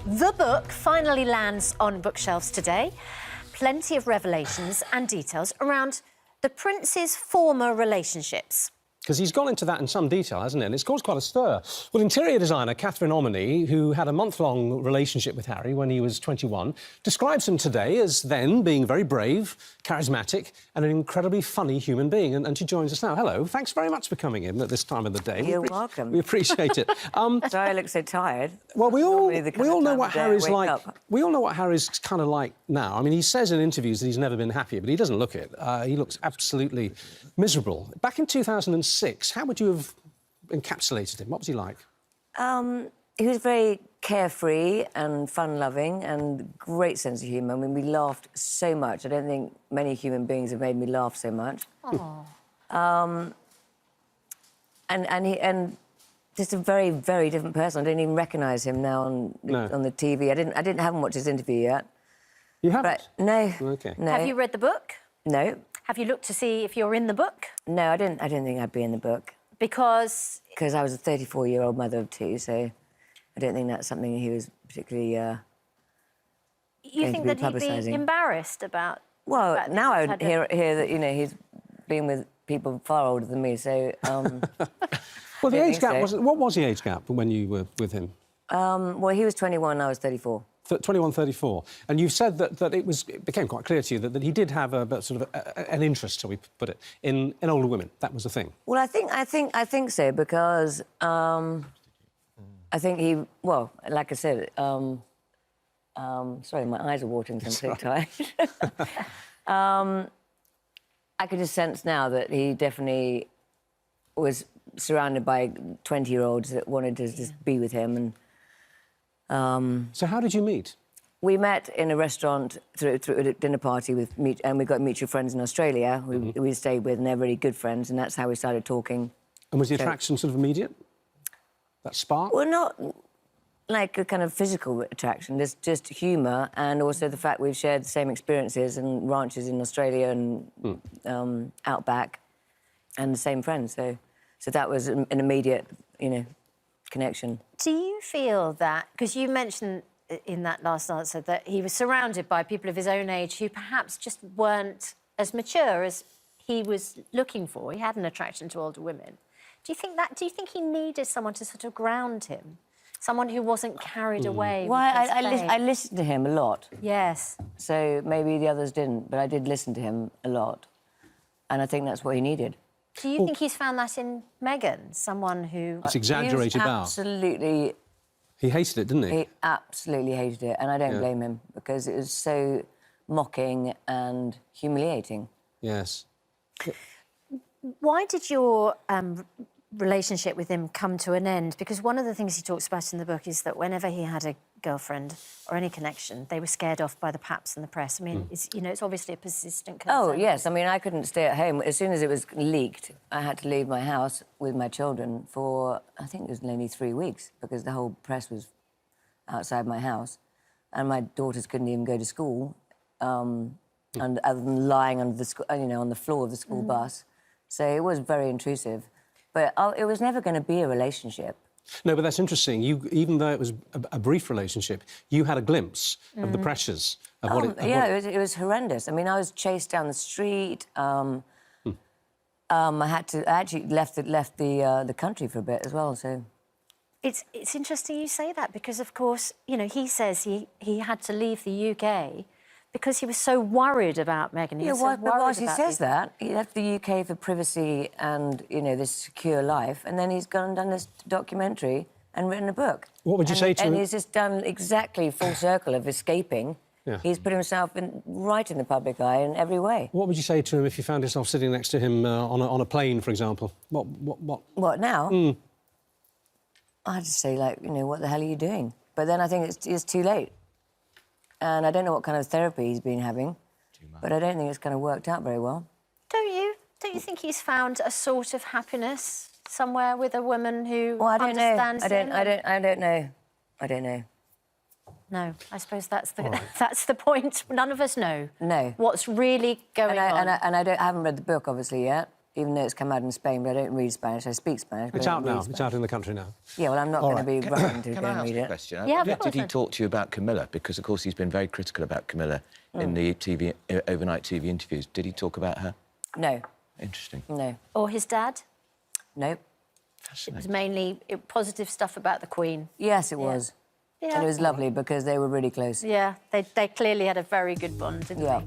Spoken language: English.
The book finally lands on bookshelves today. Plenty of revelations and details around the prince's former relationships. Because he's gone into that in some detail, hasn't he? And it's caused quite a stir. Well, interior designer Catherine Omany, who had a month-long relationship with Harry when he was 21, describes him today as then being very brave, charismatic and an incredibly funny human being. And she joins us now. Hello, thanks very much for coming in at this time of the day. You're welcome. We appreciate it. Sorry I look so tired. Well, we all know what Harry's like. Up. We all know what Harry's kind of like now. I mean, he says in interviews that he's never been happier, but he doesn't look it. He looks absolutely miserable. Back in 2006, how would you have encapsulated him? What was he like? He was very carefree and fun-loving and great sense of humour. I mean, we laughed so much. I don't think many human beings have made me laugh so much. Oh. And just a very, very different person. I don't even recognise him now on the TV. I didn't haven't watched his interview yet. You haven't? But no. OK. No. Have you read the book? No. Have you looked to see if you're in the book? No, I didn't think I'd be in the book. Because I was a 34-year-old mother of two, so I don't think that's something he was particularly you think that he'd be embarrassed about... Well, the fact now that I hear that, you know, he's been with people far older than me, so... Well, the age gap wasn't... What was the age gap when you were with him? Well, he was 21, I was 34. 21, 34. And you've said that it became quite clear to you that he did have an interest, shall we put it, in older women. That was the thing. Well, I think so, because I think he... Well, like I said, sorry, my eyes are watering, so I'm so tired. I could just sense now that he definitely was surrounded by 20-year-olds that wanted to just be with him. And so how did you meet? we met in a restaurant through a dinner party and we got mutual friends in Australia who we stayed with, and they're really good friends, and that's how we started talking. And was the attraction sort of immediate? That spark? Well, not like a kind of physical attraction. There's just humour, and also the fact we've shared the same experiences and ranches in Australia and outback, and the same friends. So that was an immediate, you know, connection. Do you feel that, because you mentioned in that last answer that he was surrounded by people of his own age who perhaps just weren't as mature as he was looking for? He had an attraction to older women. Do you think he needed someone to sort of ground him? Someone who wasn't carried away? Well, I listened to him a lot. Yes. So maybe the others didn't, but I did listen to him a lot. And I think that's what he needed. Do you think he's found that in Meghan? Someone who... It's exaggerated out. Absolutely. He hated it, didn't he? He absolutely hated it, and I don't blame him, because it was so mocking and humiliating. Yes. Why did your relationship with him come to an end? Because one of the things he talks about in the book is that whenever he had a girlfriend or any connection, they were scared off by the paps and the press. I mean, it's, you know, it's obviously a persistent concern. Oh, yes. I mean, I couldn't stay at home. As soon as it was leaked, I had to leave my house with my children for, I think it was only 3 weeks, because the whole press was outside my house, and my daughters couldn't even go to school, and other than lying under the you know, on the floor of the school bus. So it was very intrusive. But it was never going to be a relationship. No, but that's interesting. Even though it was a brief relationship, you had a glimpse of the pressures of what it... It was horrendous. I mean, I was chased down the street. I actually left the country for a bit as well, so... It's interesting you say that, because, of course, you know, he says he had to leave the UK because he was so worried about Meghan. Yeah, well, he says that. He left the UK for privacy and, you know, this secure life, and then he's gone and done this documentary and written a book. What would you say to him? And he's just done exactly full circle of escaping. Yeah. He's put himself right in the public eye in every way. What would you say to him if you found yourself sitting next to him on a plane, for example? What now? I'd just say, like, you know, what the hell are you doing? But then I think it's too late. And I don't know what kind of therapy he's been having, but I don't think it's kind of worked out very well. Don't you? Don't you think he's found a sort of happiness somewhere with a woman who understands him? I don't know. I don't know. No, I suppose that's the point. None of us know. No. What's really going on. And I haven't read the book, obviously, yet. even though it's come out in Spain, but I don't read Spanish. I speak Spanish, but It's I out don't read now. Spanish. It's out in the country now. Yeah, well, I'm not All going to right. be writing to Can go I and ask read you a it. question? Yeah, of Did course. he talk to you about Camilla? Because, of course, he's been very critical about Camilla in the overnight TV interviews. Did he talk about her? No, Interesting. no, Or his dad? no. It was Fascinating. mainly positive stuff about the Queen. Yes, it was. Yeah. And it was lovely because they were really close. Yeah, they clearly had a very good bond, didn't Yeah. they?